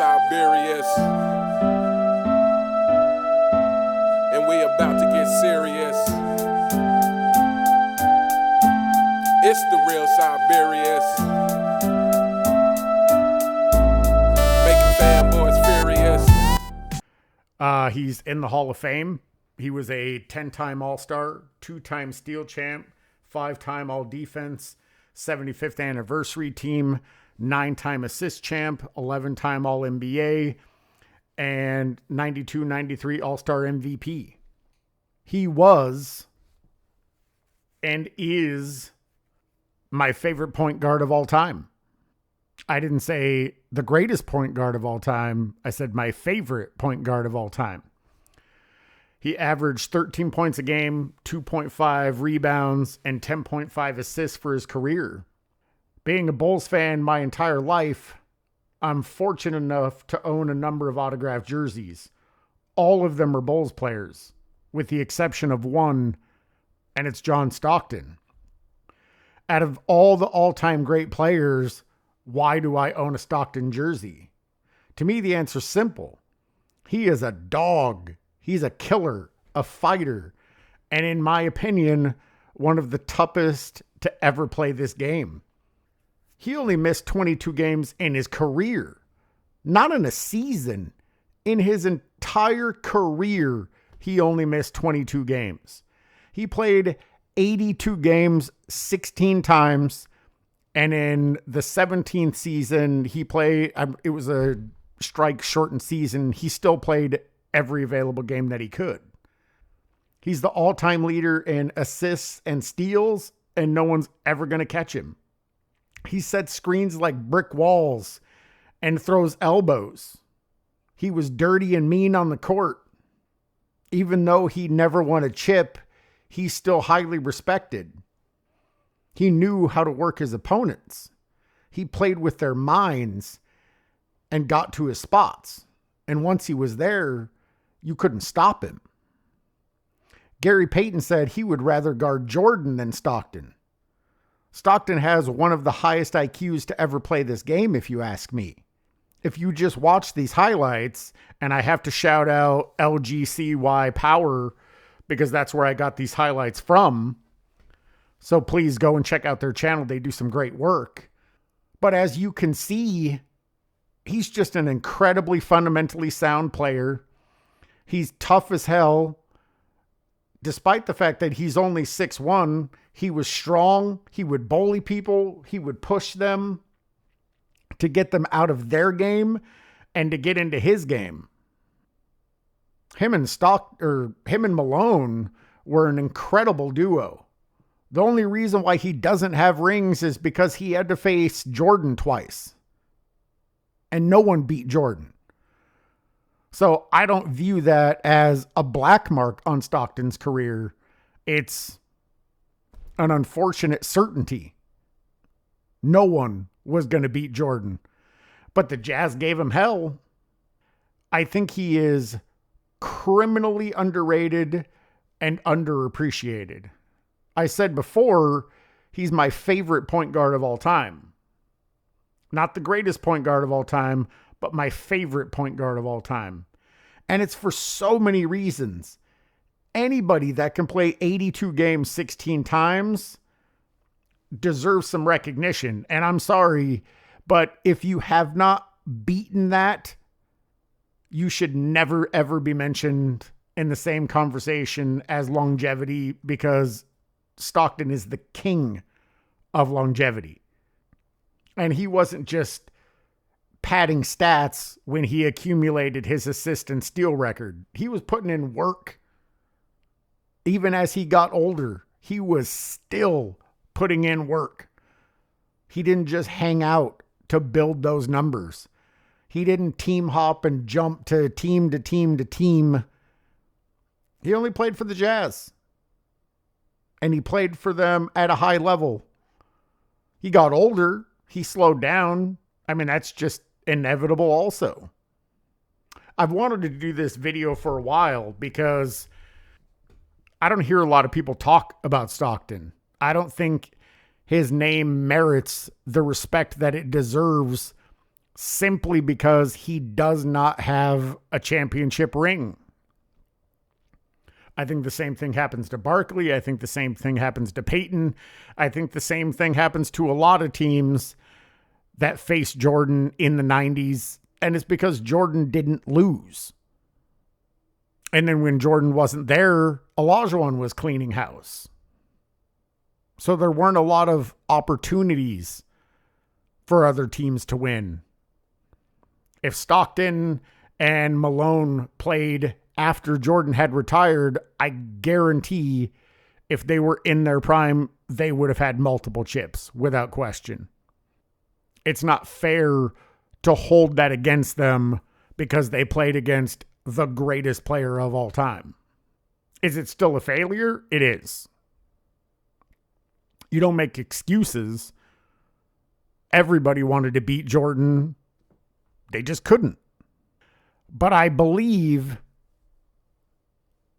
Siberius, and we about to get serious. It's the real Siberius, making fanboys furious. He's in the Hall of Fame. He was a 10-time All-Star, 2-time Steel Champ, 5-time All-Defense, 75th Anniversary Team, 9-time Assist Champ, 11-time All-NBA, and 92-93 All-Star MVP. He was and is my favorite point guard of all time. I didn't say the greatest point guard of all time. I said my favorite point guard of all time. He averaged 13 points a game, 2.5 rebounds, and 10.5 assists for his career. Being a Bulls fan my entire life, I'm fortunate enough to own a number of autographed jerseys. All of them are Bulls players, with the exception of one, and it's John Stockton. Out of all the all-time great players, why do I own a Stockton jersey? To me, the answer's simple. He is a dog. He's a killer, a fighter, and in my opinion, one of the toughest to ever play this game. He only missed 22 games in his career, not in a season. In his entire career, he only missed 22 games. He played 82 games 16 times, and in the 17th season, he played, it was a strike-shortened season, he still played every available game that he could. He's the all-time leader in assists and steals, and no one's ever going to catch him. He sets screens like brick walls and throws elbows. He was dirty and mean on the court. Even though he never won a chip, he's still highly respected. He knew how to work his opponents. He played with their minds and got to his spots. And once he was there, you couldn't stop him. Gary Payton said he would rather guard Jordan than Stockton. Stockton has one of the highest IQs to ever play this game, if you ask me. If you just watch these highlights, and I have to shout out LGCY Power because that's where I got these highlights from. So please go and check out their channel. They do some great work. But as you can see, he's just an incredibly fundamentally sound player. He's tough as hell. Despite the fact that he's only 6'1", he was strong. He would bully people. He would push them to get them out of their game and to get into his game. Him and Malone were an incredible duo. The only reason why he doesn't have rings is because he had to face Jordan twice. And no one beat Jordan. So I don't view that as a black mark on Stockton's career. It's an unfortunate certainty. No one was going to beat Jordan. But the Jazz gave him hell. I think he is criminally underrated and underappreciated. I said before, he's my favorite point guard of all time. Not the greatest point guard of all time, but my favorite point guard of all time. And it's for so many reasons. Anybody that can play 82 games 16 times deserves some recognition. And I'm sorry, but if you have not beaten that, you should never, ever be mentioned in the same conversation as longevity, because Stockton is the king of longevity. And he wasn't just padding stats when he accumulated his assist and steal record. He was putting in work. Even as he got older, he was still putting in work. He didn't just hang out to build those numbers. He didn't team hop and jump to team to team to team. He only played for the Jazz. And he played for them at a high level. He got older. He slowed down. I mean, that's just inevitable also. I've wanted to do this video for a while because I don't hear a lot of people talk about Stockton. I don't think his name merits the respect that it deserves simply because he does not have a championship ring. I think the same thing happens to Barkley. I think the same thing happens to Peyton. I think the same thing happens to a lot of teams that faced Jordan in the 90s, and it's because Jordan didn't lose. And then when Jordan wasn't there, Olajuwon was cleaning house. So there weren't a lot of opportunities for other teams to win. If Stockton and Malone played after Jordan had retired, I guarantee if they were in their prime, they would have had multiple chips without question. It's not fair to hold that against them because they played against the greatest player of all time. Is it still a failure? It is. You don't make excuses. Everybody wanted to beat Jordan. They just couldn't. But I believe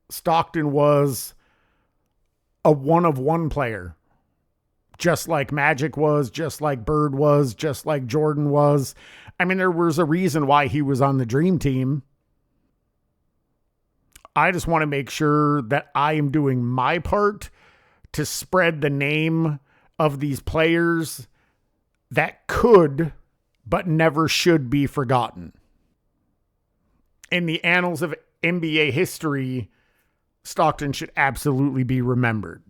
Stockton was a one-of-one player. Just like Magic was, just like Bird was, just like Jordan was. I mean, there was a reason why he was on the Dream Team. I just want to make sure that I am doing my part to spread the name of these players that could, but never should be forgotten. In the annals of NBA history, Stockton should absolutely be remembered.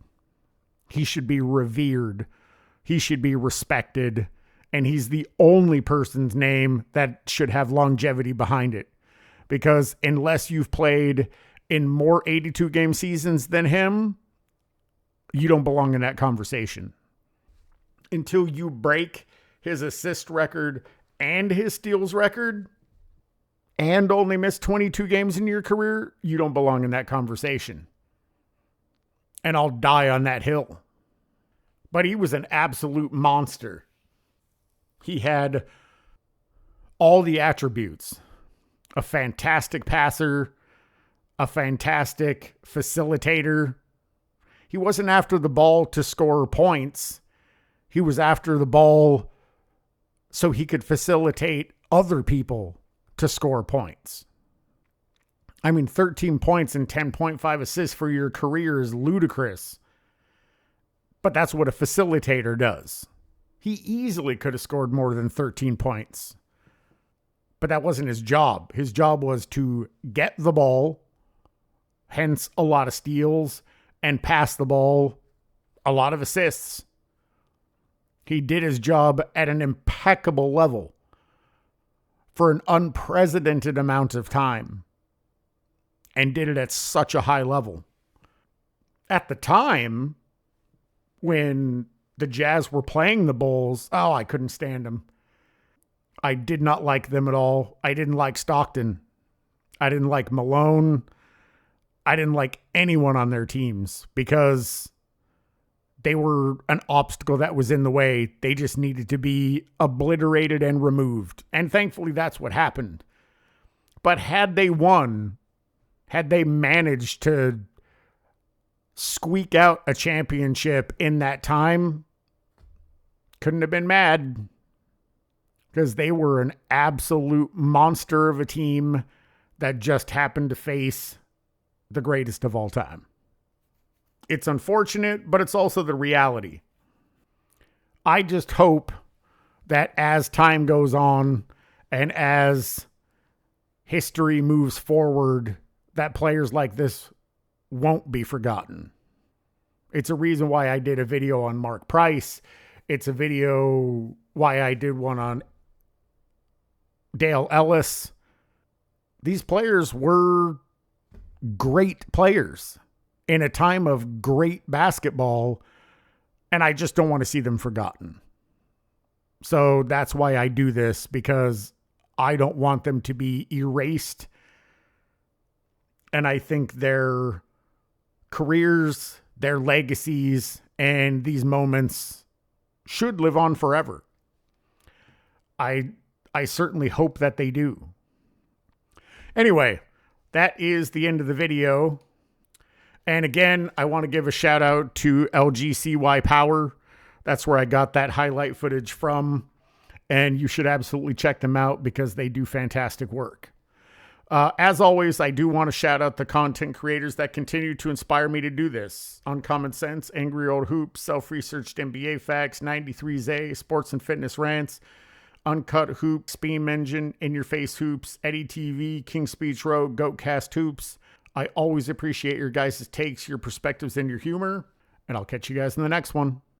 He should be revered. He should be respected. And he's the only person's name that should have longevity behind it. Because unless you've played in more 82-game seasons than him, you don't belong in that conversation. Until you break his assist record and his steals record and only miss 22 games in your career, you don't belong in that conversation. And I'll die on that hill. But he was an absolute monster. He had all the attributes. A fantastic passer, a fantastic facilitator. He wasn't after the ball to score points. He was after the ball so he could facilitate other people to score points. I mean, 13 points and 10.5 assists for your career is ludicrous. But that's what a facilitator does. He easily could have scored more than 13 points. But that wasn't his job. His job was to get the ball, hence a lot of steals, and pass the ball, a lot of assists. He did his job at an impeccable level for an unprecedented amount of time and did it at such a high level. At the time, when the Jazz were playing the Bulls, I couldn't stand them. I did not like them at all. I didn't like Stockton. I didn't like Malone. I didn't like anyone on their teams because they were an obstacle that was in the way. They just needed to be obliterated and removed. And thankfully, that's what happened. But had they won, had they managed to squeak out a championship in that time, couldn't have been mad because they were an absolute monster of a team that just happened to face the greatest of all time. It's unfortunate, but it's also the reality. I just hope that as time goes on and as history moves forward, that players like this won't be forgotten. It's a reason why I did a video on Mark Price. It's a video why I did one on Dale Ellis. These players were great players in a time of great basketball, and I just don't want to see them forgotten. So that's why I do this, because I don't want them to be erased. And I think their careers, their legacies, and these moments should live on forever. I certainly hope that they do. Anyway, that is the end of the video. And again, I want to give a shout out to LGCY Power. That's where I got that highlight footage from. and you should absolutely check them out because they do fantastic work. As always, I do want to shout out the content creators that continue to inspire me to do this. Uncommon Sense, Angry Old Hoops, Self-Researched NBA Facts, 93Z, Sports and Fitness Rants, Uncut Hoops, Beam Engine, In Your Face Hoops, Eddie TV, King Speech Road, Goatcast Hoops. I always appreciate your guys' takes, your perspectives, and your humor, and I'll catch you guys in the next one.